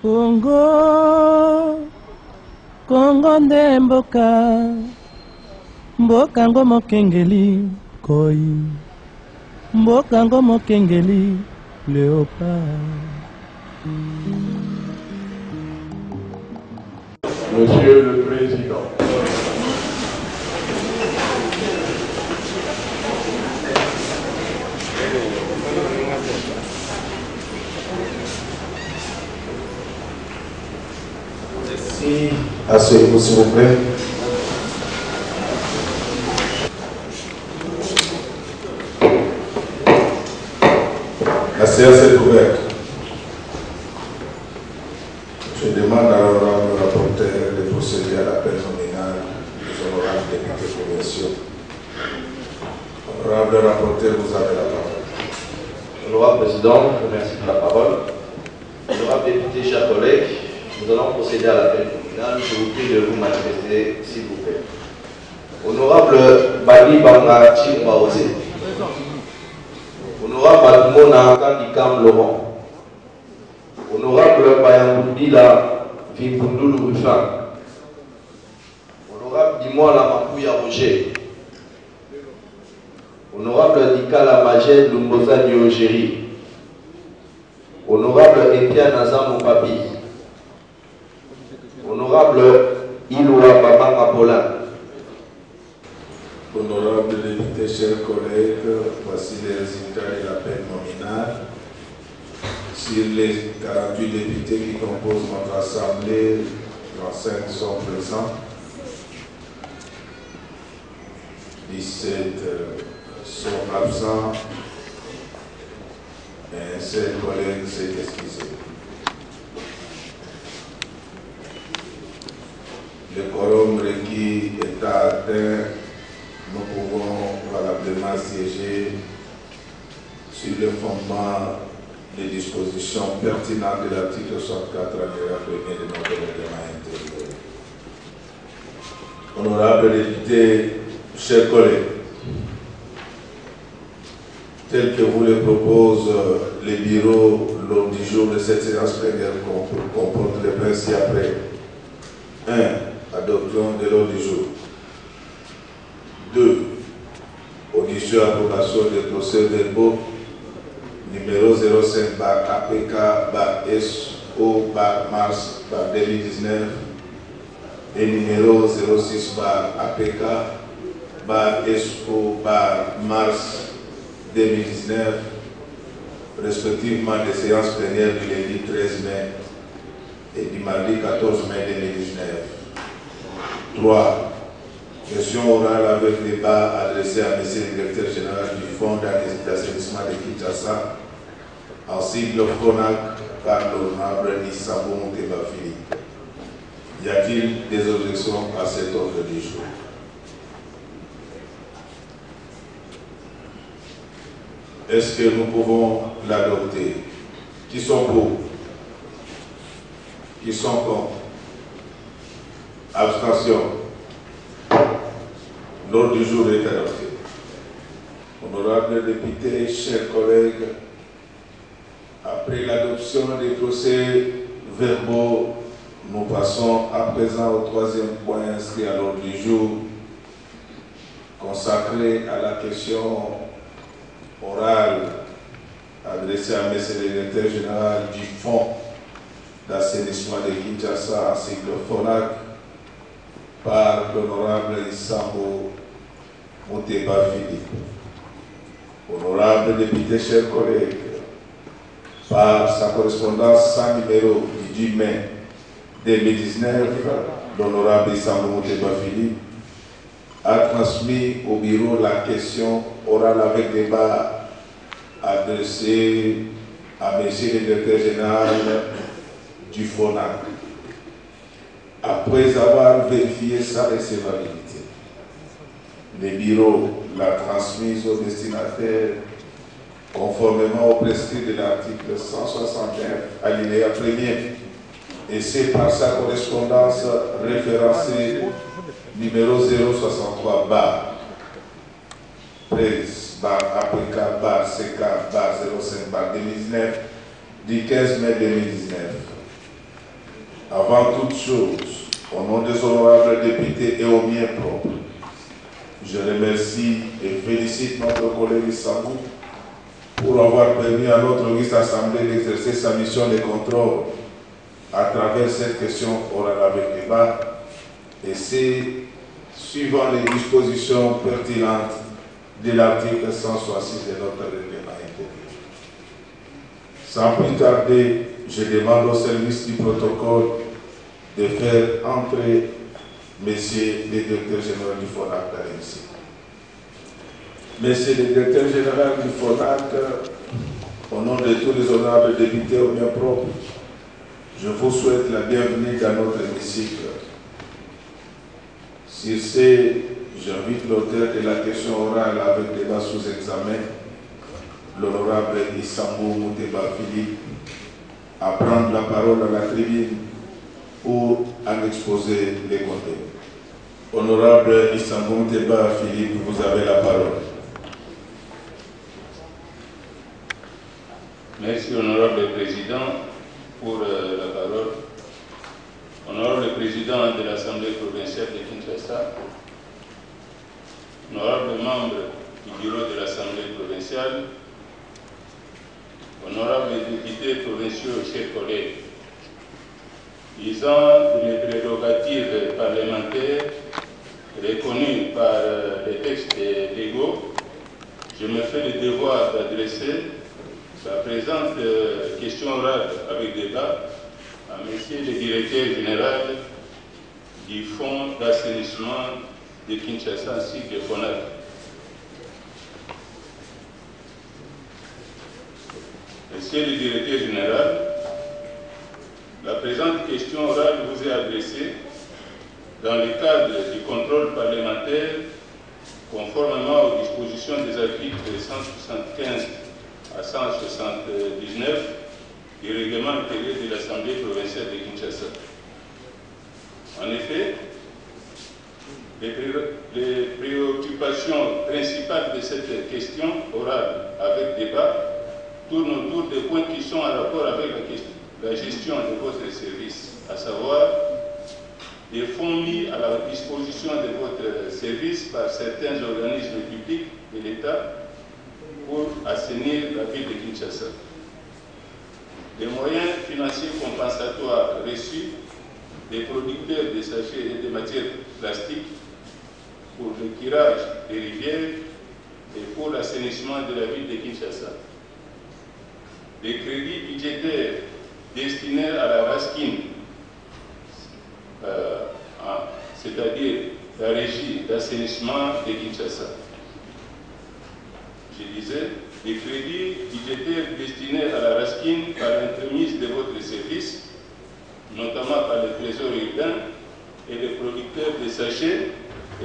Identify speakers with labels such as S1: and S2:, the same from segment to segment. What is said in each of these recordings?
S1: Congo, Congo nde mboka, mboka ngo mokengeli koi, mboka ngo mokengeli léopard.
S2: Monsieur le Président,
S3: merci. Asseyez-vous s'il vous plaît. La séance est ouverte. Je demande à l'honorable rapporteur de procéder à l'appel nominal des honorables députés provinciaux. Honorable rapporteur, vous avez la parole.
S4: Honorable Président, je vous remercie pour la parole. Honorable député, chers collègues, nous allons procéder à l'appel nominal. Je vous prie de vous manifester, s'il vous plaît. Honorable Bali Banga Chimbaose. Honorable Mona Kandikam Laurent. Honorable Bayangundila Vimbundulu Rufan. Honorable Dimola Mapuya Roger. Honorable Dikala Maged Lumboza Diogéry. Honorable Etienne Azam Papi. Honorable Iloua Babanga Paulin.
S3: Honorable député, chers collègues, voici les résultats de l'appel nominal. Sur les 48 députés qui composent notre assemblée, 35 sont présents. 17 sont absents. Et un seul collègue s'est excusé. Le quorum requis est atteint. Nous pouvons valablement siéger sur le fondement des dispositions pertinentes de l'article 64 alinéa 1er de notre règlement intérieur. Honorables députés, chers collègues, tel que vous le propose le bureau, l'ordre du jour de cette séance plénière comporte les principes après. 1. Adoption de l'ordre du jour. 2. Audition et approbation des procès-verbaux numéro 05 APK SO mars 2019 et numéro 06 APK SO mars 2019, respectivement des séances plénières du lundi 13 mai et du mardi 14 mai 2019. 3. Question orale avec débat adressé à M. le directeur général du Fonds d'assainissement de Kinshasa, en sigle FONAC, par l'honorable Nissabo Mouteba-Fili. Y a-t-il des objections à cet ordre du jour? Est-ce que nous pouvons l'adopter? Qui sont pour? Qui sont contre? Abstention. L'ordre du jour est adopté. Honorables députés, chers collègues, après l'adoption des procès-verbaux, nous passons à présent au troisième point inscrit à l'ordre du jour, consacré à la question orale adressée à M. le directeur général du Fonds d'assainissement de Kinshasa, ainsi que le FONAC, par l'honorable Nissabo Mouteba-Fili. Honorable député, chers collègues, par sa correspondance sans numéro du 10 mai 2019, l'honorable Nissabo Mouteba-Fili a transmis au bureau la question orale avec débat adressée à M. le directeur général du FONAC. Après avoir vérifié sa recevabilité, le bureau l'a transmise au destinataire conformément au prescrit de l'article 169 alinéa 1er, et c'est par sa correspondance référencée numéro 063 13 APK CK 05 2019 du 15 mai 2019. Avant toute chose, au nom des honorables députés et au mien propre, je remercie et félicite notre collègue Issambou pour avoir permis à notre auguste assemblée d'exercer sa mission de contrôle à travers cette question orale avec débat, et c'est suivant les dispositions pertinentes de l'article 166 de notre règlement intérieur. Sans plus tarder, je demande au service du protocole de faire entrer Monsieur le directeur général du FONAC dans l'hémicycle. Monsieur le directeur général du FONAC, au nom de tous les honorables députés au mien propre, je vous souhaite la bienvenue dans notre hémicycle. Sur ce, j'invite l'auteur de la question orale avec débat sous examen, l'honorable Issambou Mouteba Philippe, à prendre la parole à la tribune pour en exposer les contenus. Honorable Issambou Mouteba Philippe, vous avez la parole.
S5: Merci, honorable président, pour la parole. Honorable président de l'Assemblée provinciale de Kinshasa, honorable membre du bureau de l'Assemblée provinciale, honorables députés provinciaux, chers collègues, visant les prérogatives parlementaires reconnues par les textes légaux, je me fais le devoir d'adresser la présente question orale avec débat à Monsieur le directeur général du Fonds d'assainissement de Kinshasa ainsi que FONAC. Monsieur le directeur général, la présente question orale vous est adressée dans le cadre du contrôle parlementaire conformément aux dispositions des articles 175 à 179 du règlement intérieur de l'Assemblée provinciale de Kinshasa. En effet, les préoccupations principales de cette question orale avec débat tournent autour des points qui sont en rapport avec la gestion de votre service, à savoir des fonds mis à la disposition de votre service par certains organismes publics de l'État pour assainir la ville de Kinshasa. Des moyens financiers compensatoires reçus des producteurs de sachets et de matières plastiques pour le curage des rivières et pour l'assainissement de la ville de Kinshasa. Des crédits budgétaires destinés à la RASKIN, c'est-à-dire la régie d'assainissement de Kinshasa. Je disais, des crédits budgétaires destinés à la RASKIN par l'entremise de votre service, notamment par le Trésor urbain et les producteurs de sachets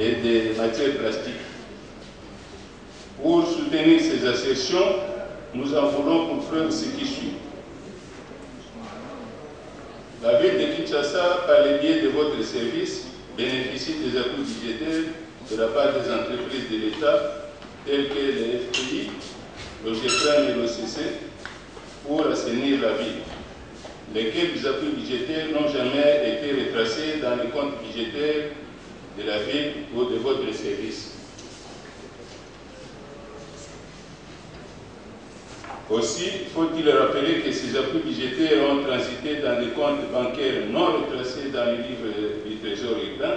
S5: et de matières plastiques. Pour soutenir ces assertions, nous en voulons pour preuve ce qui suit. La ville de Kinshasa, par le biais de votre service, bénéficie des appuis budgétaires de la part des entreprises de l'État, telles que le FPI, le GEPRAM et l'OCC, pour assainir la ville, lesquels appuis budgétaires n'ont jamais été retracés dans les comptes budgétaires de la ville ou de votre service. Aussi, faut-il rappeler que ces appuis budgétaires ont transité dans des comptes bancaires non retracés dans les livres du Trésor urbain.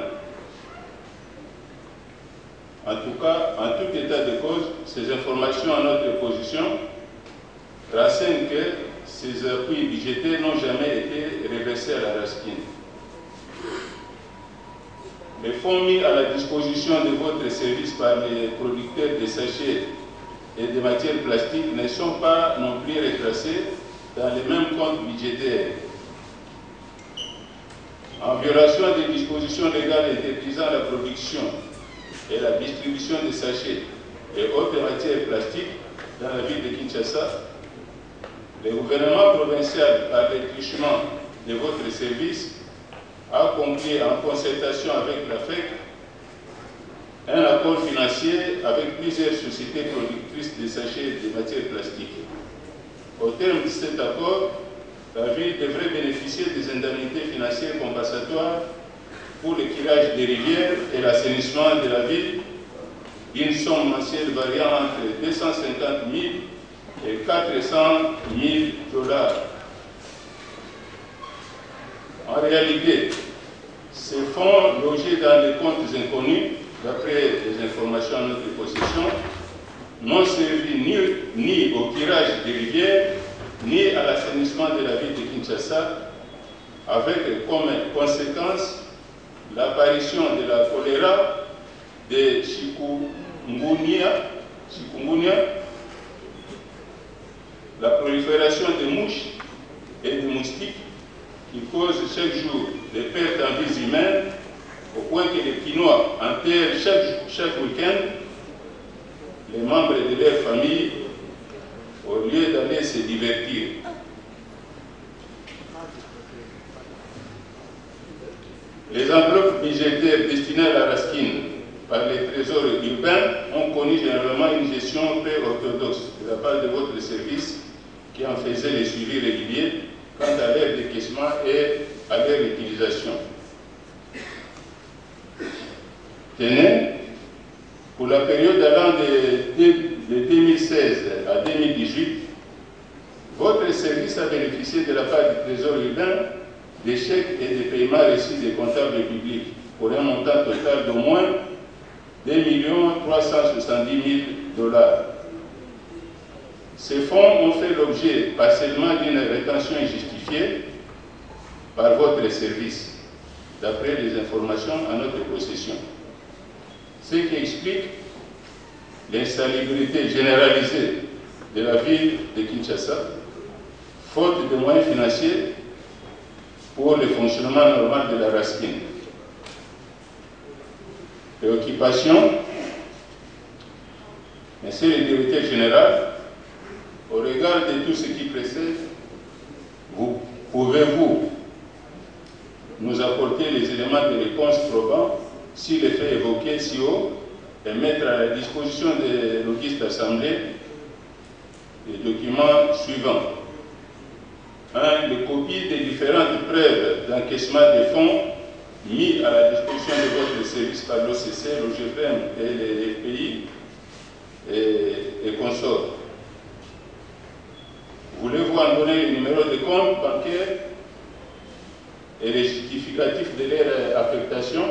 S5: En tout cas, en tout état de cause, ces informations à notre position renseignent que ces appuis budgétaires n'ont jamais été reversés à la RASKIN. Les fonds mis à la disposition de votre service par les producteurs de sachets et de matières plastiques ne sont pas non plus retracés dans les mêmes comptes budgétaires. En violation des dispositions légales interdisant la production et la distribution des sachets et autres matières plastiques dans la ville de Kinshasa, le gouvernement provincial, par le truchement de votre service, a conclu en concertation avec la FEC un accord financier avec plusieurs sociétés productrices de sachets et de matières plastiques. Au terme de cet accord, la ville devrait bénéficier des indemnités financières compensatoires pour le curage des rivières et l'assainissement de la ville, d'une somme mensuelle variant entre 250 000 et 400 000 $. En réalité, ces fonds logés dans les comptes inconnus, d'après les informations à notre possession, n'ont servi ni au curage des rivières, ni à l'assainissement de la ville de Kinshasa, avec comme conséquence l'apparition de la choléra, de chikungunya, la prolifération des mouches et des moustiques qui causent chaque jour des pertes en vies humaines, au point que les Quinois enterrent chaque week-end les membres de leur famille au lieu d'aller se divertir. Les enveloppes budgétaires destinées à la Raskin par les trésors urbains ont connu généralement une gestion peu orthodoxe de la part de votre service qui en faisait le suivi régulier quant à leur décaissement et à leur utilisation. Tenez, pour la période allant de 2016 à 2018, votre service a bénéficié de la part du Trésor urbain des chèques et des paiements reçus des comptables publics pour un montant total d'au moins 2 370 000 $. Ces fonds ont fait l'objet partiellement d'une rétention injustifiée par votre service, d'après les informations à notre possession. Ce qui explique l'insalubrité généralisée de la ville de Kinshasa, faute de moyens financiers pour le fonctionnement normal de la Raskin. Préoccupation, Monsieur le Directeur général, au regard de tout ce qui précède, pouvez-vous nous apporter les éléments de réponse probants sur les faits évoqués si haut et mettre à la disposition de l'auguste assemblée les documents suivants. 1. Les copies des différentes preuves d'encaissement des fonds mis à la disposition de votre service par l'OCC, l'OGFM et les pays et consorts. Voulez-vous en donner le numéro de compte bancaire et les justificatifs de leur affectation?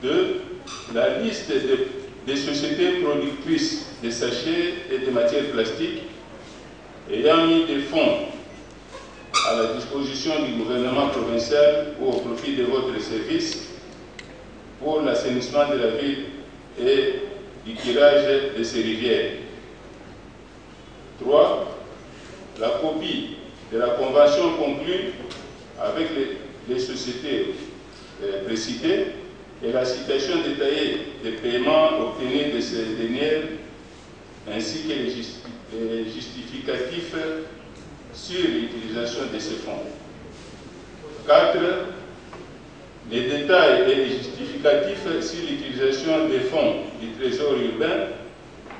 S5: 2. La liste des sociétés productrices de sachets et de matières plastiques ayant mis des fonds à la disposition du gouvernement provincial ou au profit de votre service pour l'assainissement de la ville et du curage de ces rivières. 3. La copie de la convention conclue avec les sociétés précitées et la citation détaillée des paiements obtenus de ces dernières, ainsi que les justificatifs sur l'utilisation de ces fonds. 4. Les détails et les justificatifs sur l'utilisation des fonds du Trésor urbain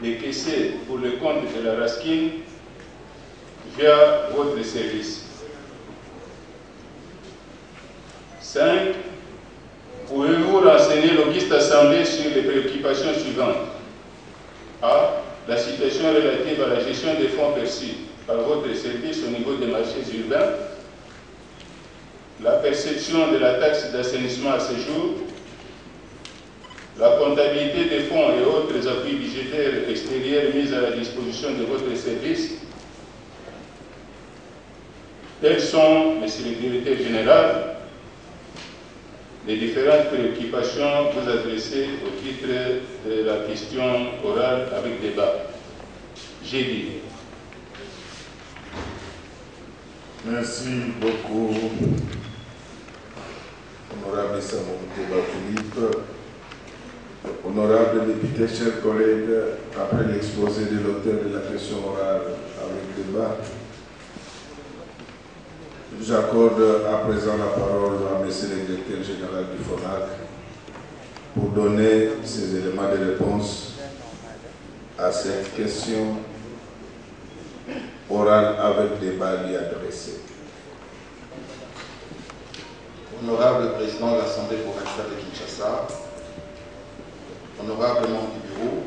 S5: décaissés pour le compte de la Raskin via votre service. 5. Pouvez-vous renseigner l'auguste assemblée sur les préoccupations suivantes? A. La situation relative à la gestion des fonds perçus par votre service au niveau des marchés urbains, la perception de la taxe d'assainissement à ce jour, la comptabilité des fonds et autres appuis budgétaires extérieurs mis à la disposition de votre service. Telles sont, Monsieur le Directeur général, les différentes préoccupations vous adressées au titre de la question orale avec débat. J'ai dit.
S3: Merci beaucoup, honorable Samouté Philippe. Honorable député, chers collègues, après l'exposé de l'auteur de la question orale avec débat, j'accorde à présent la parole à Monsieur le Directeur général du FONAC pour donner ses éléments de réponse à cette question orale avec débat lui adressée.
S6: honorable président de l'Assemblée provinciale de Kinshasa, honorable membre du bureau,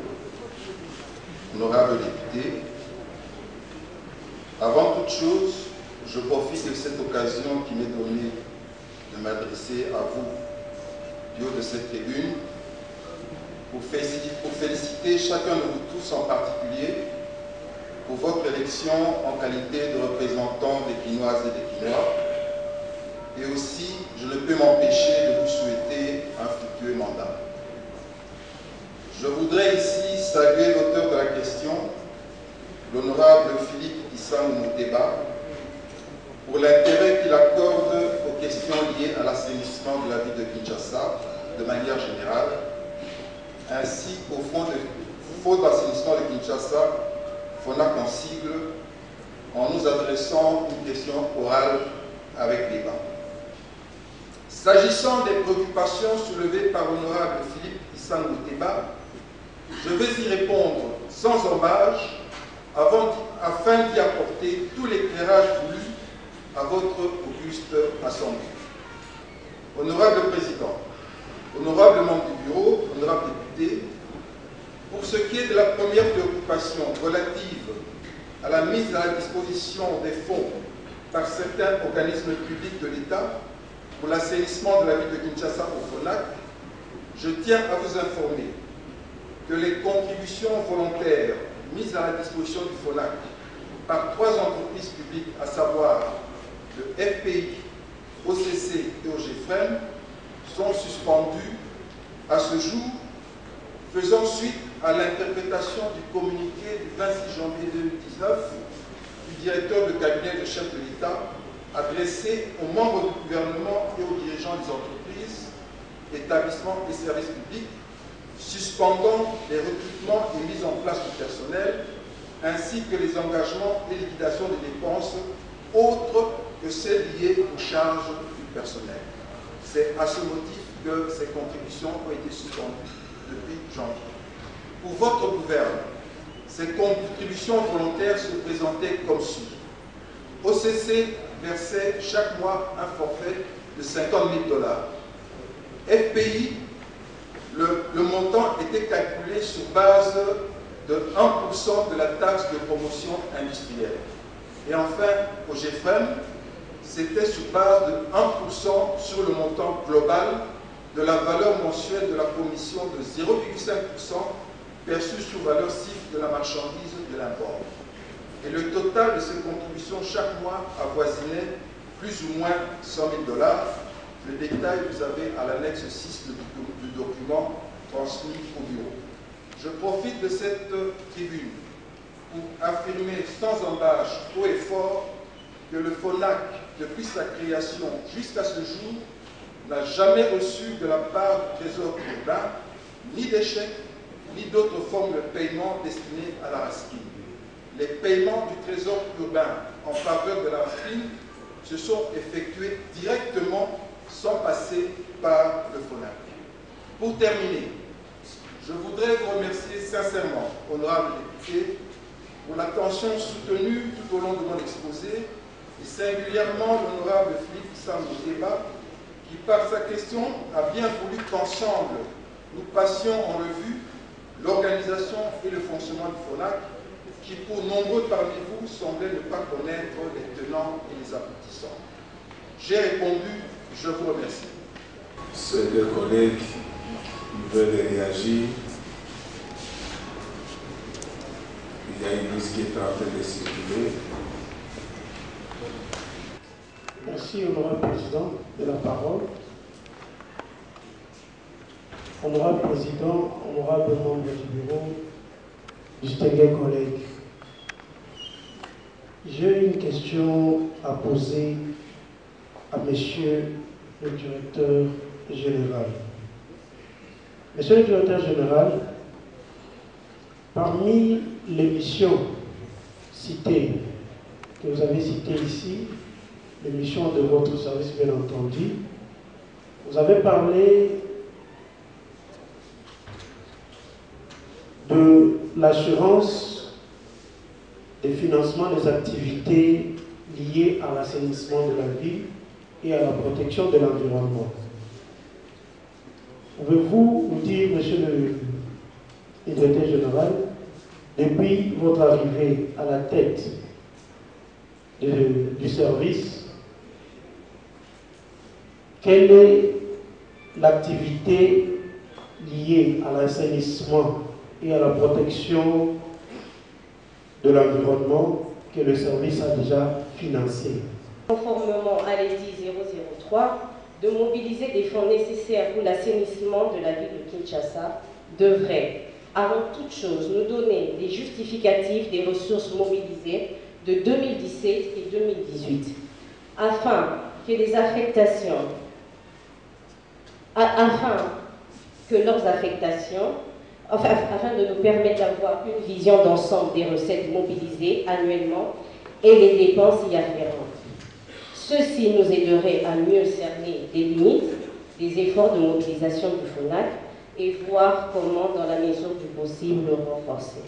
S6: honorable député, avant toute chose, je profite de cette occasion qui m'est donnée de m'adresser à vous du haut de cette tribune pour féliciter chacun de vous tous en particulier pour votre élection en qualité de représentant des Quinoises et des Quinois. Et aussi, je ne peux m'empêcher de vous souhaiter un fructueux mandat. Je voudrais ici saluer l'auteur de la question, l'honorable Philippe Issam Mouteba, pour l'intérêt qu'il accorde aux questions liées à l'assainissement de la ville de Kinshasa de manière générale, ainsi qu'au fonds d'assainissement de Kinshasa, FONAC en sigle, en nous adressant une question orale avec débat. S'agissant des préoccupations soulevées par l'honorable Philippe Issam Mouteba, je vais y répondre sans embâche afin d'y apporter tout l'éclairage voulu à votre auguste assemblée. Honorable Président, honorable membre du bureau, honorable député, pour ce qui est de la première préoccupation relative à la mise à la disposition des fonds par certains organismes publics de l'État pour l'assainissement de la ville de Kinshasa au FONAC, je tiens à vous informer que les contributions volontaires mises à la disposition du FONAC par 3 entreprises publiques, à savoir le FPI, OCC et OGFREM, sont suspendues à ce jour, faisant suite à l'interprétation du communiqué du 26 janvier 2019 du directeur de cabinet de chef de l'État adressé aux membres du gouvernement et aux dirigeants des entreprises, établissements et services publics, suspendant les recrutements et mises en place du personnel, ainsi que les engagements et liquidations des dépenses autres que celles liées aux charges du personnel. C'est à ce motif que ces contributions ont été suspendues depuis janvier. Pour votre gouverne, ces contributions volontaires se présentaient comme suit. OCC versait chaque mois un forfait de 50 000 $. FPI, le montant était calculé sur base de 1% de la taxe de promotion industrielle. Et enfin, au GFREM, c'était sur base de 1% sur le montant global de la valeur mensuelle de la commission de 0,5% perçue sur valeur cible de la marchandise de l'import. Et le total de ces contributions chaque mois avoisinait plus ou moins 100 000 $. Le détail, vous avez à l'annexe 6 du document transmis au bureau. Je profite de cette tribune pour affirmer sans embâche haut et fort que le FONAC, depuis sa création jusqu'à ce jour, n'a jamais reçu de la part du Trésor urbain ni des chèques, ni d'autres formes de paiement destinées à la RASKIN. Les paiements du Trésor urbain en faveur de la RASKIN se sont effectués directement sans passer par le FONAC. Pour terminer, je voudrais vous remercier sincèrement, honorable député, pour l'attention soutenue tout au long de mon exposé, et singulièrement l'honorable Philippe Issam Mouteba, qui par sa question a bien voulu qu'ensemble nous passions en revue l'organisation et le fonctionnement du FONAC, qui pour nombreux parmi vous semblaient ne pas connaître les tenants et les aboutissants. J'ai répondu, je vous remercie.
S3: Ces deux collègues veulent réagir. Il y a une liste qui est en train de circuler.
S7: Merci, honorable président, de la parole. Honorable président, honorable membre du bureau, distingués collègues, j'ai une question à poser à monsieur le directeur général. Monsieur le directeur général, parmi les missions citées, que vous avez citées ici, les missions de votre service bien entendu, vous avez parlé de l'assurance des financements des activités liées à l'assainissement de la ville et à la protection de l'environnement. Pouvez-vous nous dire, Monsieur le Directeur général, depuis votre arrivée à la tête du service, quelle est l'activité liée à l'assainissement et à la protection de l'environnement que le service a déjà financé?
S8: Conformément à l'EDI 003, de mobiliser des fonds nécessaires pour l'assainissement de la ville de Kinshasa devrait, avant toute chose, nous donner les justificatifs des ressources mobilisées de 2017 et 2018, afin que leurs affectations, afin de nous permettre d'avoir une vision d'ensemble des recettes mobilisées annuellement et les dépenses y afférentes. Ceci nous aiderait à mieux cerner les limites des efforts de mobilisation du FONAC et voir comment, dans la mesure du possible, le renforcer.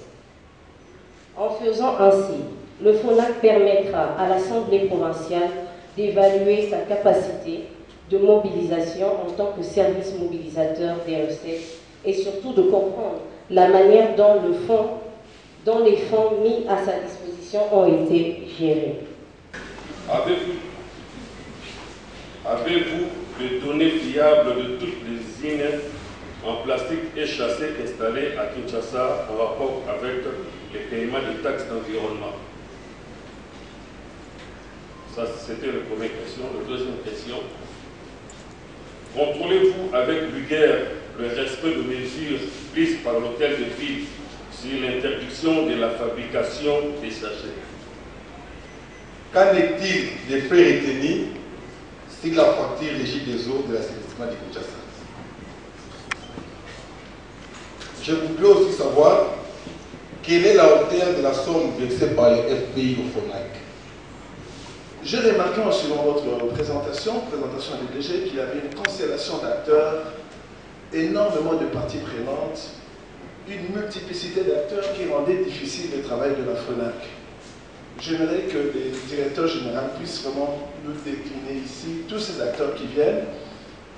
S8: En faisant ainsi, le FONAC permettra à l'Assemblée provinciale d'évaluer sa capacité de mobilisation en tant que service mobilisateur des recettes et surtout de comprendre la manière dont les fonds mis à sa disposition ont été gérés.
S5: Avez-vous des données fiables de toutes les usines en plastique échassé installées à Kinshasa en rapport avec les paiements de taxes d'environnement? Ça, c'était la première question. La deuxième question, contrôlez-vous avec rigueur le respect de mesures prises par l'hôtel de ville sur l'interdiction de la fabrication des sachets?
S6: Qu'en est-il des frais retenus sur la facture régie des eaux de l'assainissement du Kinshasa? Je voudrais aussi savoir quelle est la hauteur de la somme versée par les FPI au FONAC.
S9: J'ai remarqué en suivant votre présentation du DG, qu'il y avait une constellation d'acteurs, énormément de parties prenantes, une multiplicité d'acteurs qui rendait difficile le travail de la FONAC. J'aimerais que les directeurs généraux puissent vraiment nous décliner ici tous ces acteurs qui viennent,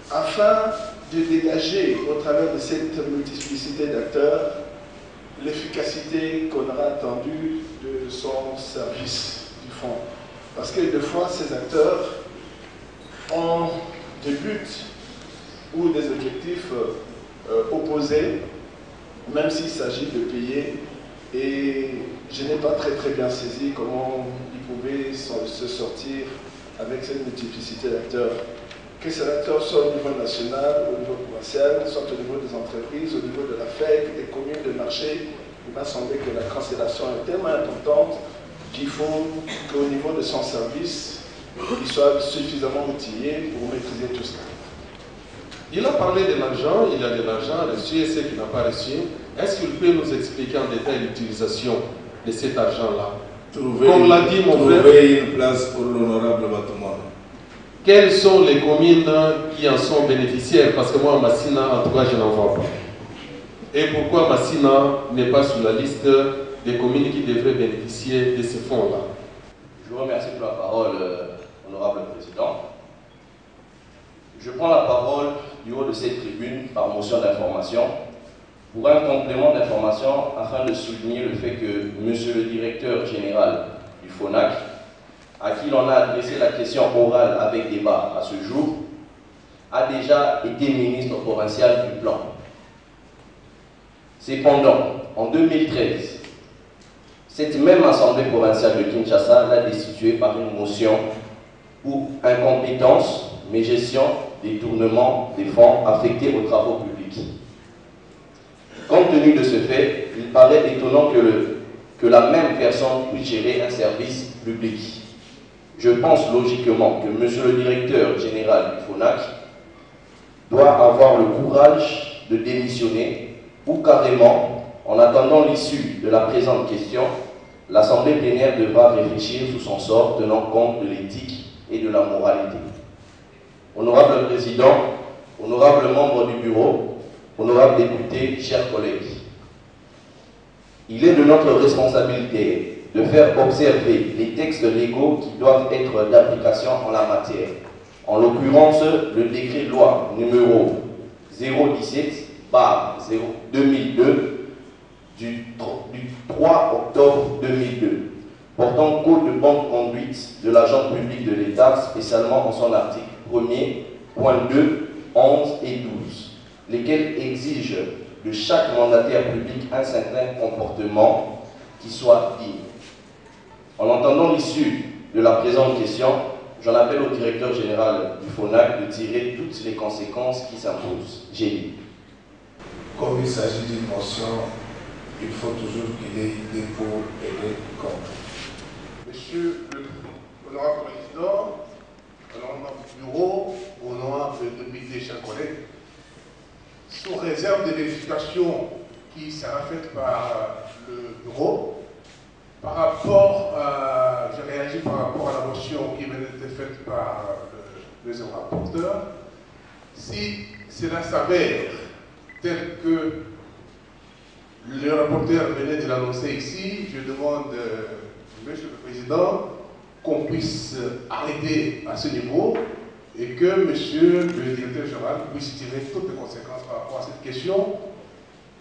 S9: afin de dégager au travers de cette multiplicité d'acteurs l'efficacité qu'on aura attendue de son service du fonds. Parce que des fois, ces acteurs ont des buts ou des objectifs opposés, même s'il s'agit de payer. Et je n'ai pas très bien saisi comment ils pouvaient se sortir avec cette multiplicité d'acteurs. Que ces acteurs soient au niveau national, au niveau provincial, soit au niveau des entreprises, au niveau de la FEC, des communes, des marchés, il m'a semblé que la constellation est tellement importante qu'il faut qu'au niveau de son service, il soit suffisamment outillé pour maîtriser tout cela.
S10: Il a parlé de l'argent, il y a de l'argent reçu et ce qu'il n'a pas reçu. Est-ce qu'il peut nous expliquer en détail l'utilisation de cet argent-là? Comme l'a dit mon frère,
S3: trouver une place pour l'honorable Batumana.
S10: Quelles sont les communes qui en sont bénéficiaires? Parce que moi, Massina, en tout cas, je n'en vois pas. Et pourquoi Massina n'est pas sur la liste des communes qui devraient bénéficier de ces fonds-là?
S4: Je vous remercie pour la parole, honorable président. Je prends la parole du haut de cette tribune par motion d'information pour un complément d'information afin de souligner le fait que monsieur le directeur général du FONAC, à qui l'on a adressé la question orale avec débat à ce jour, a déjà été ministre provincial du plan. Cependant, en 2013, cette même assemblée provinciale de Kinshasa l'a destitué par une motion pour incompétence, mégestion, détournement des fonds affectés aux travaux publics. Compte tenu de ce fait, il paraît étonnant que la même personne puisse gérer un service public. Je pense logiquement que monsieur le directeur général du FONAC doit avoir le courage de démissionner ou carrément, en attendant l'issue de la présente question, l'Assemblée plénière devra réfléchir sur son sort tenant compte de l'éthique et de la moralité. Honorable Président, honorables membres du bureau, honorables députés, chers collègues, il est de notre responsabilité de faire observer les textes légaux qui doivent être d'application en la matière, en l'occurrence le décret de loi numéro 017/2002 du 3 octobre 2002, portant code de bonne conduite de l'agent public de l'État, spécialement en son article 1er, point 2, 11 et 12, lesquels exigent de chaque mandataire public un certain comportement qui soit digne. En entendant l'issue de la présente question, j'en appelle au directeur général du FONAC de tirer toutes les conséquences qui s'imposent. J'ai dit.
S3: Comme il s'agit d'une motion, il faut toujours qu'il y ait des pour et des contre.
S9: Monsieur l'honorable président, au nom du bureau, au nom de députés, chers collègues, sous réserve de vérification qui sera faite par le bureau, par rapport à, je réagis par rapport à la motion qui vient d'être faite par le deuxième rapporteur. Si cela s'avère tel que le rapporteur venait de l'annoncer ici, je demande, Monsieur le Président, qu'on puisse arrêter à ce niveau et que Monsieur le Directeur Général puisse tirer toutes les conséquences par rapport à cette question,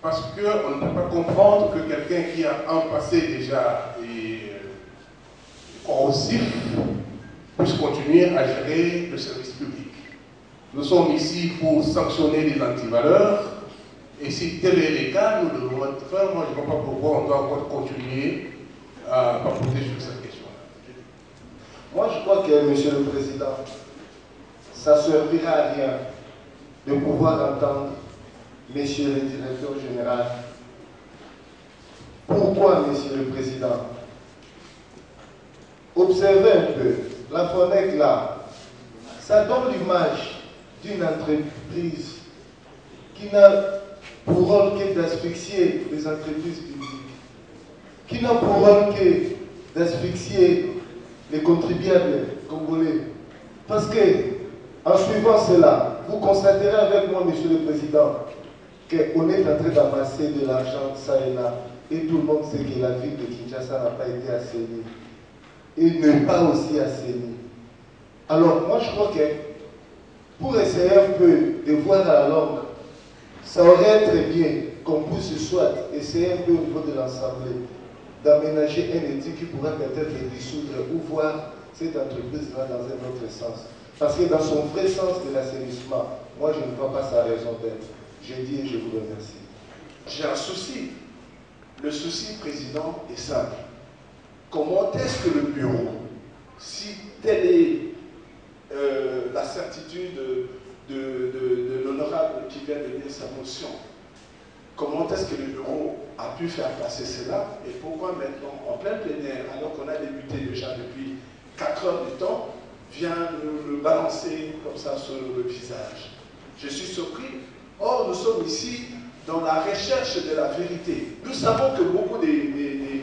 S9: parce qu'on ne peut pas comprendre que quelqu'un qui a un passé déjà corrosif puisse continuer à gérer le service public. Nous sommes ici pour sanctionner les antivaleurs, et si tel est le cas, nous devons faire. Moi, je ne vois pas pourquoi on doit encore continuer à papoter sur cette question-là.
S11: Moi, je crois que, Monsieur le Président, ça ne servira à rien de pouvoir entendre Monsieur le Directeur Général. Pourquoi, Monsieur le Président? Observez un peu, la FONAC là, ça donne l'image d'une entreprise qui n'a pour rôle que d'asphyxier les entreprises publiques, qui n'a pour rôle que d'asphyxier les contribuables congolais. Parce que, en suivant cela, vous constaterez avec moi, Monsieur le Président, qu'on est en train d'amasser de l'argent ça et là, et tout le monde sait que la ville de Kinshasa n'a pas été assainie, et n'est pas aussi assainie. Alors, moi je crois que, pour essayer un peu de voir à la longue, ça aurait été bien qu'on puisse soit essayer un peu au niveau de l'Assemblée d'aménager un éthique qui pourrait peut-être dissoudre ou voir cette entreprise-là dans un autre sens. Parce que dans son vrai sens de l'assainissement, moi je ne vois pas sa raison d'être. J'ai dit et je vous remercie.
S9: J'ai un souci. Le souci, Président, est simple. Comment est-ce que le bureau, si telle est la certitude de l'honorable qui vient de lire sa motion, comment est-ce que le bureau a pu faire passer cela et pourquoi maintenant, en plein plénière, alors qu'on a débuté déjà depuis 4 heures du temps, vient nous le balancer comme ça sur le visage? Je suis surpris. Or, nous sommes ici dans la recherche de la vérité. Nous savons que beaucoup des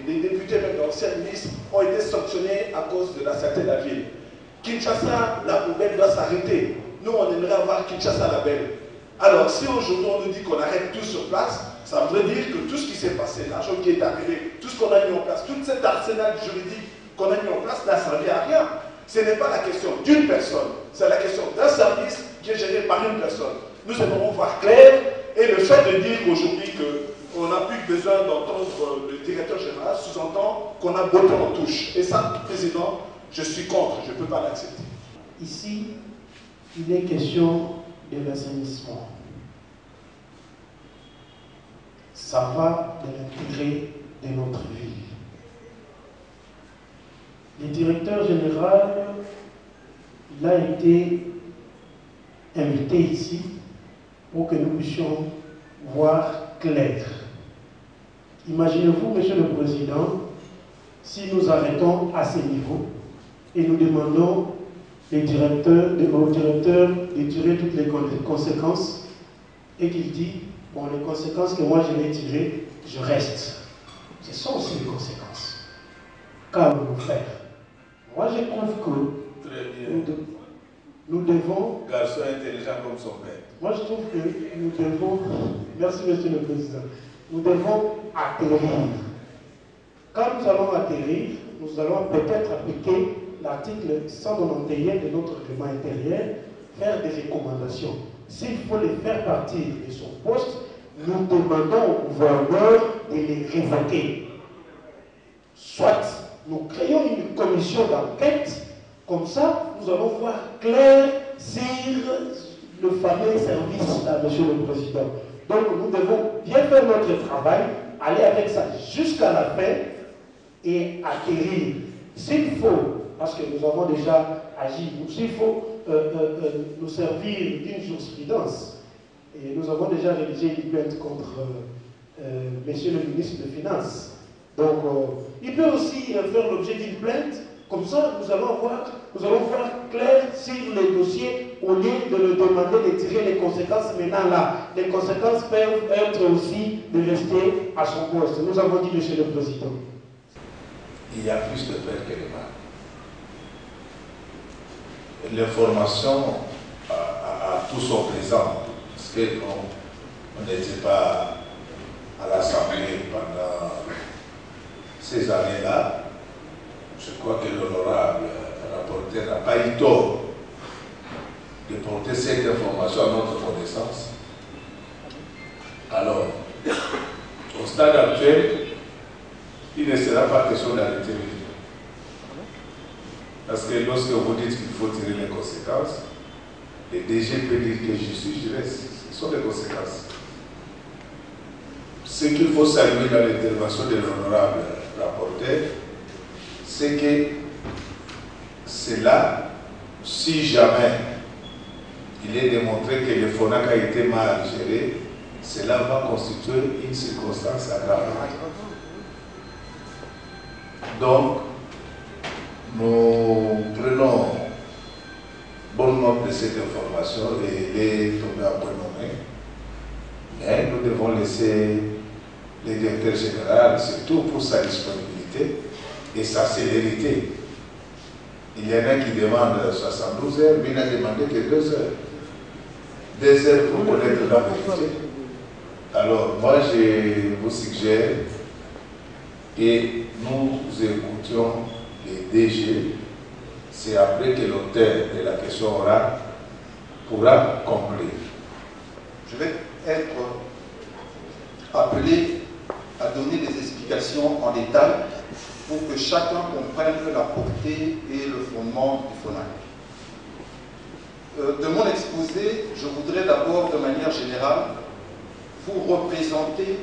S9: députés, même d'anciens ministres, ont été sanctionnés à cause de la santé de la ville. Kinshasa, la poubelle doit s'arrêter. Nous, on aimerait avoir Kinshasa la belle. Alors, si aujourd'hui on nous dit qu'on arrête tout sur place, ça voudrait dire que tout ce qui s'est passé, l'argent qui est arrivé, tout ce qu'on a mis en place, tout cet arsenal juridique qu'on a mis en place n'a servi à rien. Ce n'est pas la question d'une personne, c'est la question d'un service qui est géré par une personne. Nous aimerions voir clair, et le fait de dire aujourd'hui qu'on n'a plus besoin d'entendre le directeur général sous-entend qu'on a botté en touche. Et ça, Président, je suis contre, je ne peux pas l'accepter.
S7: Ici, il est question de l'assainissement. Ça va de l'intérêt de notre ville. Le directeur général, il a été invité ici pour que nous puissions voir clair. Imaginez-vous, Monsieur le Président, si nous arrêtons à ce niveau et nous demandons au directeur de tirer toutes les conséquences et qu'il dit, bon, les conséquences que moi je vais tirer, je reste. Ce sont aussi les conséquences. Qu'allons-nous faire? Moi je trouve que
S3: très bien.
S7: Nous devons...
S3: Garçon intelligent comme son père.
S7: Moi je trouve que nous devons... Merci Monsieur le Président. Nous devons atterrir. Quand nous allons atterrir, nous allons peut-être appliquer l'article 191 de notre règlement intérieur, faire des recommandations. S'il faut les faire partir de son poste, nous demandons au gouverneur de les révoquer. Soit nous créons une commission d'enquête, comme ça nous allons voir clair sur le fameux service là, Monsieur le Président. Donc nous devons bien faire notre travail, aller avec ça jusqu'à la fin et acquérir. S'il faut, parce que nous avons déjà agi, s'il faut nous servir d'une jurisprudence, et nous avons déjà rédigé une plainte contre Monsieur le ministre des Finances. Donc, il peut aussi faire l'objet d'une plainte, comme ça nous allons voir clair sur les dossiers au lieu de le demander de tirer les conséquences maintenant là. Les conséquences peuvent être aussi de rester à son poste. Nous avons dit, Monsieur le Président.
S3: Il y a plus de peur que de mal. L'information a tout son présent, parce qu'on n'était pas à l'Assemblée pendant ces années-là. Je crois que l'honorable rapporteur n'a pas eu tort de porter cette information à notre connaissance. Alors, au stade actuel, il ne sera pas question d'arrêter le jeu. Parce que lorsque vous dites qu'il faut tirer les conséquences, les DG peut dire que je suis, je reste. Ce sont les conséquences. Ce qu'il faut saluer dans l'intervention de l'honorable rapporteur, c'est que c'est là, si jamais il est démontré que le FONAC a été mal géré, cela va constituer une circonstance aggravante. Donc, nous prenons bonne note de cette information et elle est tombée à point nommé. Mais nous devons laisser le directeur général, surtout pour sa disponibilité et sa célérité. Il y en a qui demandent 72 heures, mais il n'a demandé que 2 heures. 2 heures pour connaître la vérité. Alors, moi, je vous suggère que nous écoutions les DG. C'est après que l'auteur de la question orale pourra conclure.
S6: Je vais être appelé à donner des explications en détail pour que chacun comprenne la portée et le fondement du FONAC. De mon exposé, je voudrais d'abord, de manière générale, vous représenter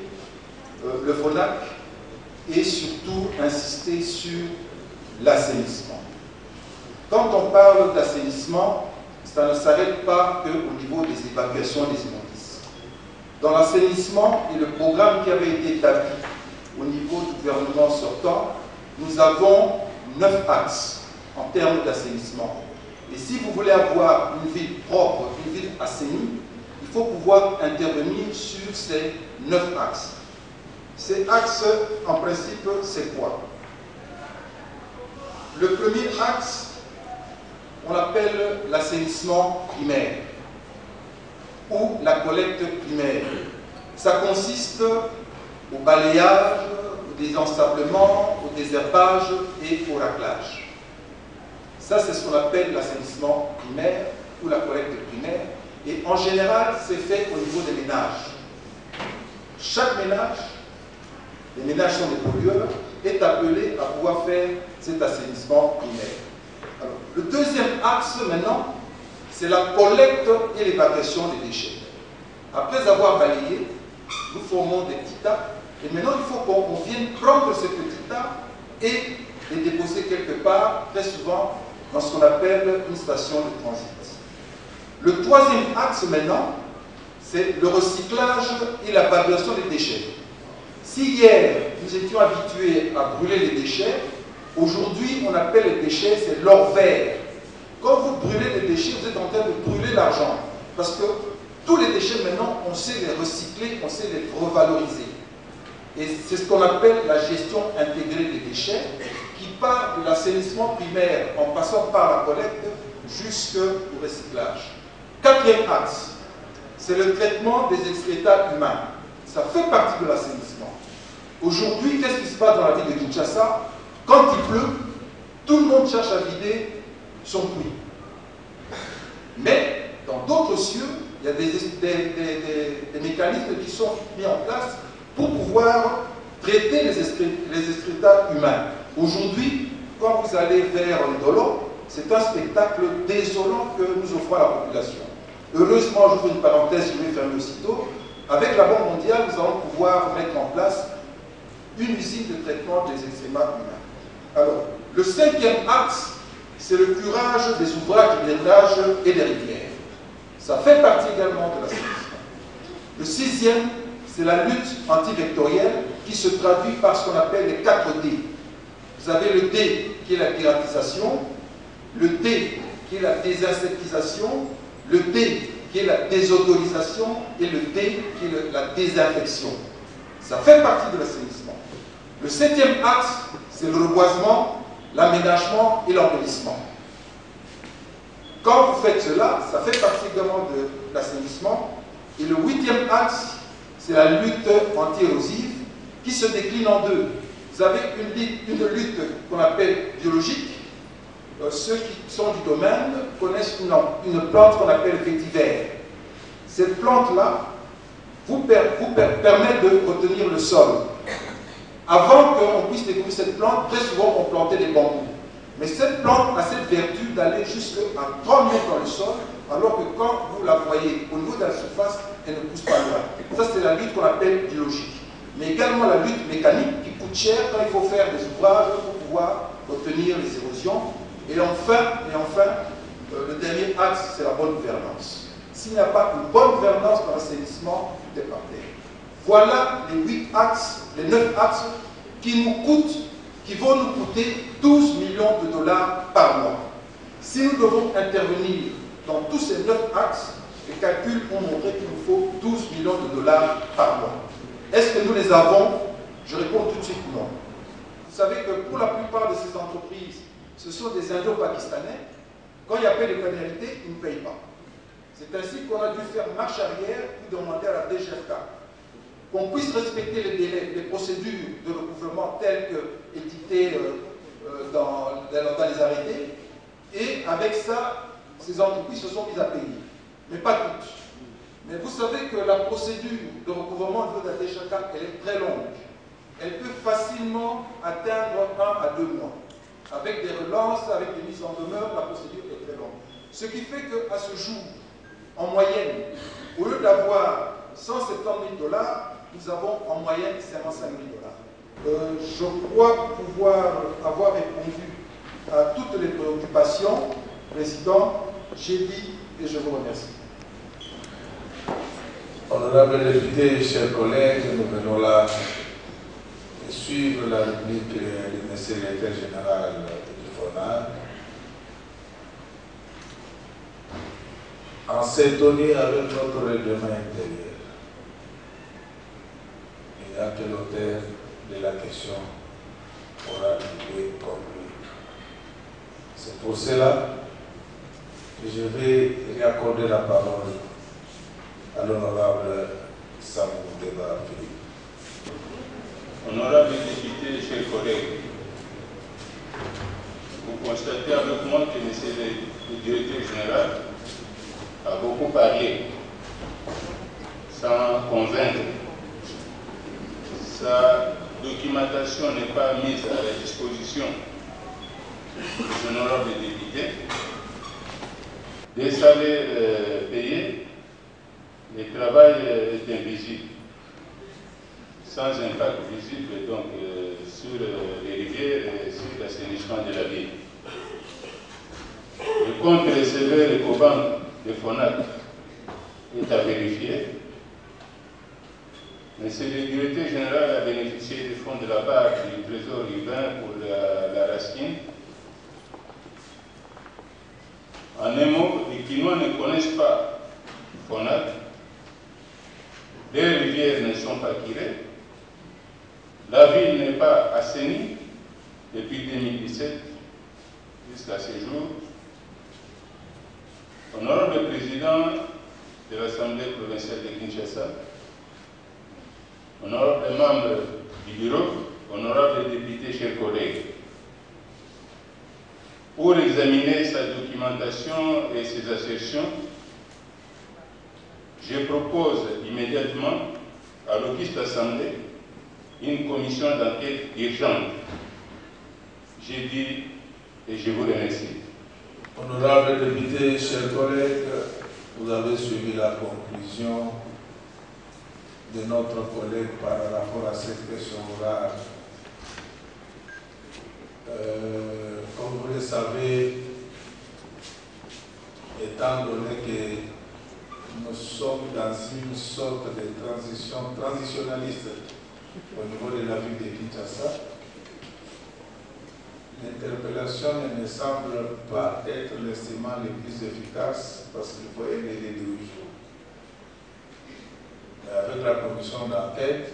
S6: le FONAC et surtout insister sur l'assainissement. Quand on parle d'assainissement, ça ne s'arrête pas qu'au niveau des évacuations des immondices. Dans l'assainissement et le programme qui avait été établi au niveau du gouvernement sortant, nous avons 9 axes en termes d'assainissement. Et si vous voulez avoir une ville propre, une ville assainie, il faut pouvoir intervenir sur ces 9 axes. Ces axes, en principe, c'est quoi? Le premier axe, on l'appelle l'assainissement primaire ou la collecte primaire. Ça consiste au balayage, au désensablement, au désherbage et au raclage. Ça, c'est ce qu'on appelle l'assainissement primaire ou la collecte primaire. Et en général, c'est fait au niveau des ménages. Chaque ménage, les ménages sont des pollueurs, est appelé à pouvoir faire cet assainissement primaire. Alors, le deuxième axe maintenant, c'est la collecte et l'évacuation des déchets. Après avoir balayé, nous formons des petits tas. Et maintenant, il faut qu'on vienne prendre ces petits tas et les déposer quelque part, très souvent, dans ce qu'on appelle une station de transit. Le troisième axe maintenant, c'est le recyclage et la valorisation des déchets. Si hier, nous étions habitués à brûler les déchets, aujourd'hui, on appelle les déchets, c'est l'or vert. Quand vous brûlez les déchets, vous êtes en train de brûler l'argent. Parce que tous les déchets, maintenant, on sait les recycler, on sait les revaloriser. Et c'est ce qu'on appelle la gestion intégrée des déchets, qui part de l'assainissement primaire en passant par la collecte jusqu'au recyclage. Quatrième axe, c'est le traitement des excréta humains. Ça fait partie de l'assainissement. Aujourd'hui, qu'est-ce qui se passe dans la ville de Kinshasa? Quand il pleut, Tout le monde cherche à vider son puits. Mais dans d'autres cieux, il y a des mécanismes qui sont mis en place pour pouvoir traiter les excréta humains. Aujourd'hui, quand vous allez vers Ndolo, c'est un spectacle désolant que nous offrons à la population. Heureusement, j'ouvre une parenthèse, je vais fermer aussitôt, avec la Banque mondiale, nous allons pouvoir mettre en place une usine de traitement des excréments humains. Alors, le 5e axe, c'est le curage des ouvrages de drainage et des rivières. Ça fait partie également de l'assainissement. Le 6e, c'est la lutte antivectorielle qui se traduit par ce qu'on appelle les 4 D. Vous avez le D qui est la piratisation, le D qui est la désinsectisation, le D qui est la désodorisation et le D qui est la désinfection. Ça fait partie de l'assainissement. Le 7e axe, c'est le reboisement, l'aménagement et l'embellissement. Quand vous faites cela, ça fait partie également de l'assainissement. Et le 8e axe, c'est la lutte anti-érosive qui se décline en deux. Vous avez une lutte qu'on appelle biologique. Ceux qui sont du domaine connaissent une plante qu'on appelle vétiver. Cette plante-là vous permet de retenir le sol. Avant qu'on puisse découvrir cette plante, très souvent on plantait des bambous. Mais cette plante a cette vertu d'aller jusqu'à 3 mètres dans le sol, alors que quand vous la voyez au niveau de la surface, elle ne pousse pas loin. Ça, c'est la lutte qu'on appelle biologique. Mais également la lutte mécanique qui coûte cher quand il faut faire des ouvrages pour pouvoir obtenir les érosions. Et enfin, le dernier axe, c'est la bonne gouvernance. S'il n'y a pas une bonne gouvernance dans l'assainissement, tout est par terre. Voilà les 8 axes, les 9 axes qui vont nous coûter 12 millions de dollars par mois. Si nous devons intervenir dans tous ces 9 axes, les calculs ont montré qu'il nous faut 12 millions de dollars par mois. Est-ce que nous les avons? Je réponds tout de suite non. Vous savez que pour la plupart de ces entreprises, ce sont des Indo-Pakistanais. Quand il y a peu de pénalités, ils ne payent pas. C'est ainsi qu'on a dû faire marche arrière pour demander à la DGFK qu'on puisse respecter les délais, les procédures de recouvrement telles que édictées dans les arrêtés. Et avec ça, ces entreprises se sont mises à payer. Mais pas toutes. Mais vous savez que la procédure de recouvrement au niveau de la DGFK, elle est très longue. Elle peut facilement atteindre 1 à 2 mois. Avec des relances, avec des mises en demeure, la procédure est très longue. Ce qui fait qu'à ce jour, en moyenne, au lieu d'avoir 170 000 $, nous avons en moyenne 55 000 $. Je crois pouvoir avoir répondu à toutes les préoccupations. Président, j'ai dit et je vous remercie.
S3: Honorable député, chers collègues, nous venons là de suivre la réplique du Monsieur le Secrétaire général du FONAC. En syntonie avec notre règlement intérieur. Il n'y a que l'auteur de la question aura été conclu. C'est pour cela que je vais lui accorder la parole à l'honorable Samou Déba Philippe.
S5: Honorable député, chers collègues, vous constatez avec moi que le directeur général a beaucoup parlé sans convaincre. Sa documentation n'est pas mise à la disposition des honorables députés. Des salaires payés, le travail est invisible, sans impact visible donc, sur les rivières et sur l'assainissement de la ville. Le compte recevé au banque de FONAC est à vérifier. Mais le directeur général a bénéficié du fonds de la part du Trésor urbain pour la Raskin. En un mot, les Quinois ne connaissent pas FONAC. Les rivières ne sont pas tirées. La ville n'est pas assainie depuis 2017 jusqu'à ce jour. Honorable président de l'Assemblée provinciale de Kinshasa, honorable membre du bureau, honorable député, chers collègues, pour examiner sa documentation et ses assertions, je propose immédiatement à l'Auguste Assemblée une commission d'enquête urgente. J'ai dit et je vous remercie.
S3: Honorables députés, chers collègues, vous avez suivi la conclusion de notre collègue par rapport à cette question orale. Comme vous le savez, étant donné que nous sommes dans une sorte de transition transitionnaliste au niveau de la ville de Kinshasa, l'interpellation ne me semble pas être l'instrument le plus efficace parce qu'il faut un délai de 8 jours. Mais avec la commission d'enquête,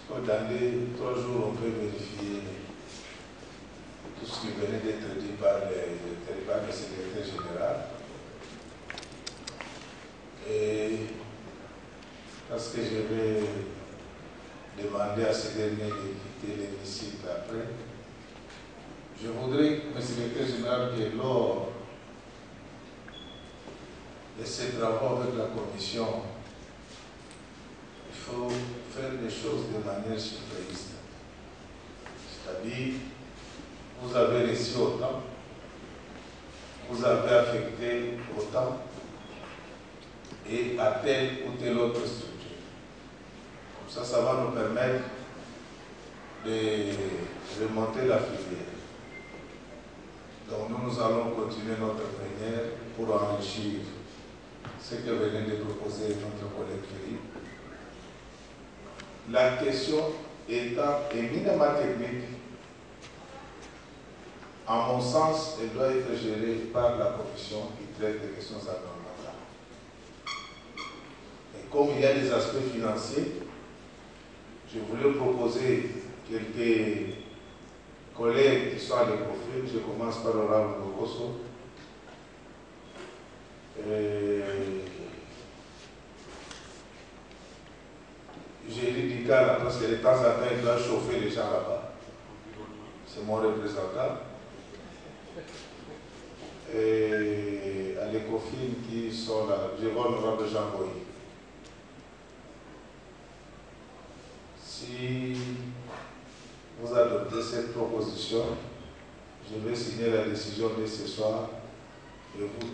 S3: dans les 3 jours, on peut vérifier tout ce qui venait d'être dit par le secrétaire général. Et parce que je vais demander à ce dernier de quitter l'hémicycle après, je voudrais, M. le secrétaire général, que lors de ces travaux avec la commission, il faut faire les choses de manière surprise. C'est-à-dire, vous avez reçu autant, vous avez affecté autant, et à telle ou telle autre structure. Comme ça va nous permettre de remonter la filière. Donc nous allons continuer notre plénière pour enrichir ce que venait de proposer notre collègue Philippe. La question étant éminemment technique, à mon sens, elle doit être gérée par la commission qui traite des questions environnementales. Et comme il y a des aspects financiers, je voulais proposer quelques collègues qui sont à l'éprofil. Je commence par l'honorable Bokoso. J'ai dit Dicala parce que de temps en temps, il doit chauffer les gens là-bas. C'est mon représentant. Et à l'écofil qui sont là, je vois l'honorable Jean Boy. Si vous adoptez cette proposition, je vais signer la décision de ce soir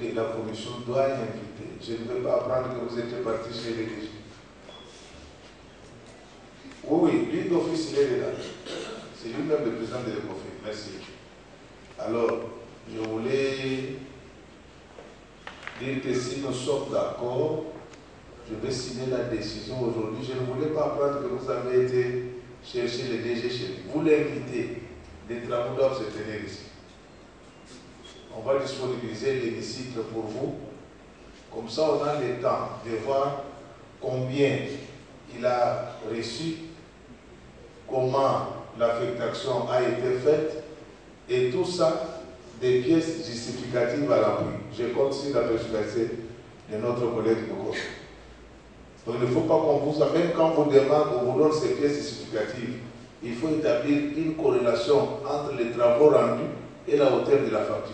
S3: et la commission doit y inviter. Je ne veux pas apprendre que vous étiez parti chez les DG. Oui, lui d'office, il est là. C'est lui-même le président de l'ECOFIN. Merci. Alors, je voulais dire que si nous sommes d'accord, je vais signer la décision aujourd'hui. Je ne voulais pas apprendre que vous avez été chercher le DG chez lui. Vous l'invitez. Les travaux doivent se tenir ici. On va disponibiliser l'hémicycle pour vous. Comme ça, on a le temps de voir combien il a reçu, comment l'affectation a été faite, et tout ça, des pièces justificatives à l'appui. Je compte sur la perspicacité de notre collègue Boko. Donc il ne faut pas qu'on vous, même quand on vous demande, on vous donne ces pièces justificatives, il faut établir une corrélation entre les travaux rendus et la hauteur de la facture.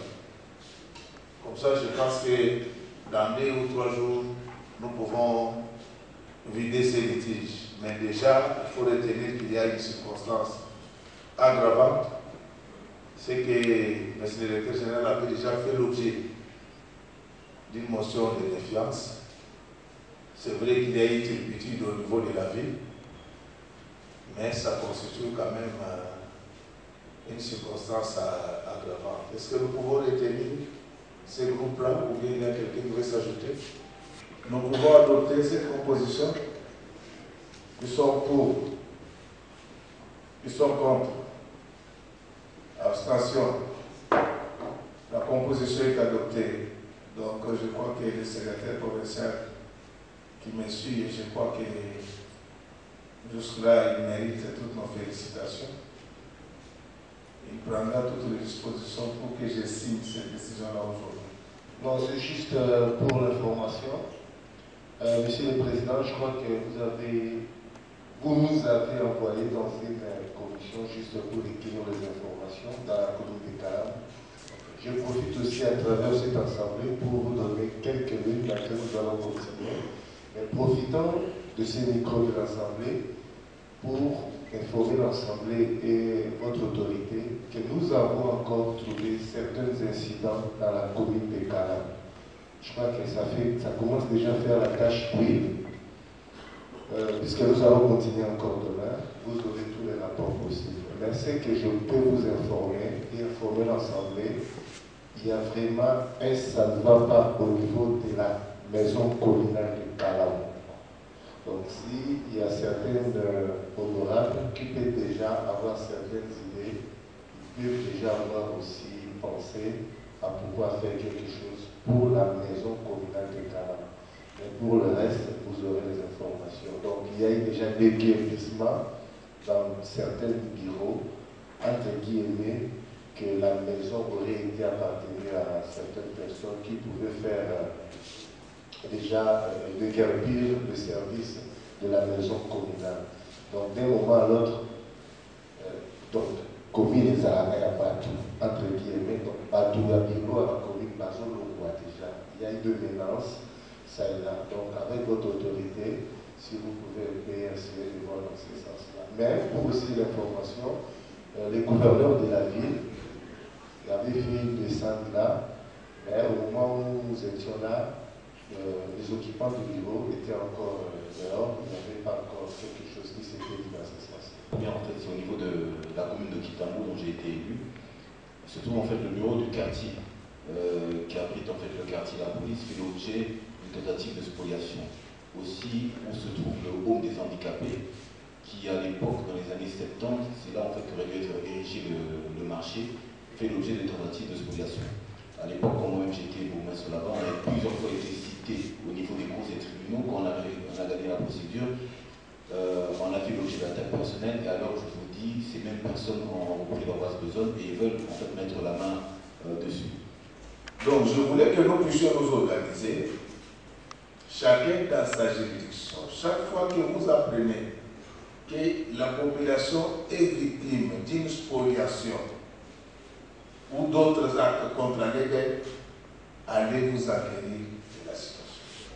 S3: Comme ça, je pense que dans 2 ou 3 jours, nous pouvons vider ces litiges. Mais déjà, il faut retenir qu'il y a une circonstance aggravante. C'est que M. le directeur général avait déjà fait l'objet d'une motion de défiance. C'est vrai qu'il y a eu une turpitude au niveau de la ville, mais ça constitue quand même une circonstance aggravante. Est-ce que nous pouvons retenir ces groupes-là ou bien il y a quelqu'un qui veut s'ajouter? Nous pouvons adopter cette composition. Ils sont pour, ils sont contre. Abstention. La composition est adoptée. Donc je crois que le secrétaire provincial qui me suit, je crois que jusque-là, il mérite toutes nos félicitations. Il prendra toutes les dispositions pour que je signe cette décision-là aujourd'hui.
S11: Non, c'est juste pour l'information. Monsieur le Président, je crois que vous avez vous nous avez envoyé dans une commission juste pour recueillir les informations dans la commune de Kalam. Je profite aussi à travers cette assemblée pour vous donner quelques lignes dans lesquelles nous allons continuer. Mais profitant de ces micros de l'assemblée pour informer l'assemblée et votre autorité que nous avons encore trouvé certains incidents dans la commune de Kalam. Je crois que ça commence déjà à faire la tâche d'huile. Puisque nous allons continuer encore demain, vous aurez tous les rapports possibles. Mais ce que je peux vous informer et informer l'Assemblée, il y a vraiment ça ne va pas au niveau de la maison communale de Kalam. Donc s'il y a certains honorables qui peuvent déjà avoir certaines idées, ils peuvent déjà avoir aussi pensé à pouvoir faire quelque chose pour la maison communale de Kalam. Mais pour le reste, vous aurez les informations. Donc il y a eu déjà des guérissements dans certains bureaux, entre guillemets, que la maison aurait été appartenue à certaines personnes qui pouvaient faire déjà déguerpir le service de la maison communale. Donc d'un moment à l'autre, commune les arrêts à Batou, entre guillemets, donc Batou à Bilo, à la commune Bazo, le voit déjà. Il y a eu deux menaces, ça et là. Donc avec votre autorité, si vous pouvez essayer de voir dans ce sens-là. Mais pour aussi l'information, les gouverneurs de la ville avait fait une descente là, mais au moment où nous étions là, les occupants du bureau étaient encore dehors, il n'y avait pas encore quelque chose qui s'était dit dans ce sens.
S12: Bien, en fait, c'est au niveau de la commune de Kitambo dont j'ai été élu. Se trouve en fait le bureau du quartier, qui abrite en fait le quartier La Police, fait l'objet d'une tentative de spoliation. Aussi, on se trouve le home des handicapés, qui à l'époque, dans les années 70, c'est là en fait qu'aurait dû être érigé le marché, fait l'objet de tentatives de spoliation. À l'époque, quand moi-même j'étais bourgmestre là-bas, on avait plusieurs fois été cité au niveau des cours et tribunaux. Quand on a gagné la procédure, on a vu l'objet d'attaque personnelle, et alors je vous dis, ces mêmes personnes ont repris leur base de zone et veulent en fait mettre la main dessus.
S3: Donc je voulais que nous puissions nous organiser, chacun dans sa juridiction. Chaque fois que vous apprenez que la population est victime d'une spoliation ou d'autres actes contrariés, allez vous acquérir de la situation.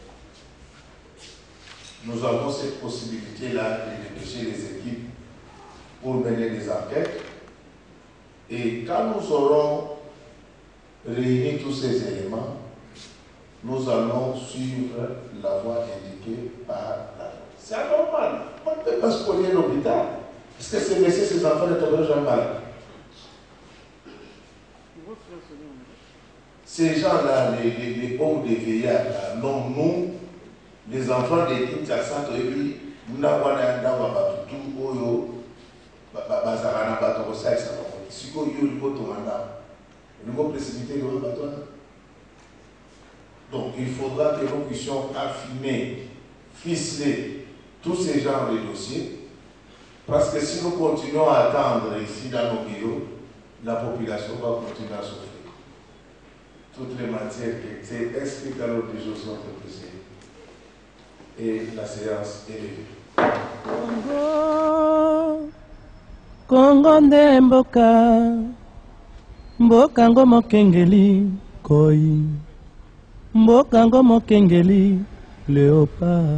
S3: Nous avons cette possibilité-là de dépêcher les équipes pour mener des enquêtes. Et quand nous aurons réuni tous ces éléments, nous allons suivre la voie indiquée par la loi. C'est anormal. On ne peut pas spolier l'hôpital. Est-ce que c'est laisser ces enfants de tomber jamais malades? Ces gens-là, les hommes des vieillards, non, nous, les enfants des Kinshasa, nous n'avons pas de donc il faudra que nous puissions affiner, ficeler tous ces genres de dossiers, parce que si nous continuons à attendre ici dans nos bureaux, la population va continuer à souffrir. Toutes les matières qui étaient inscrites à l'ordre du jour sont repoussées. Et la séance est levée.
S1: Congo nde mboka, mboka ngo mokengeli koi, mboka ngo mokengeli léopard.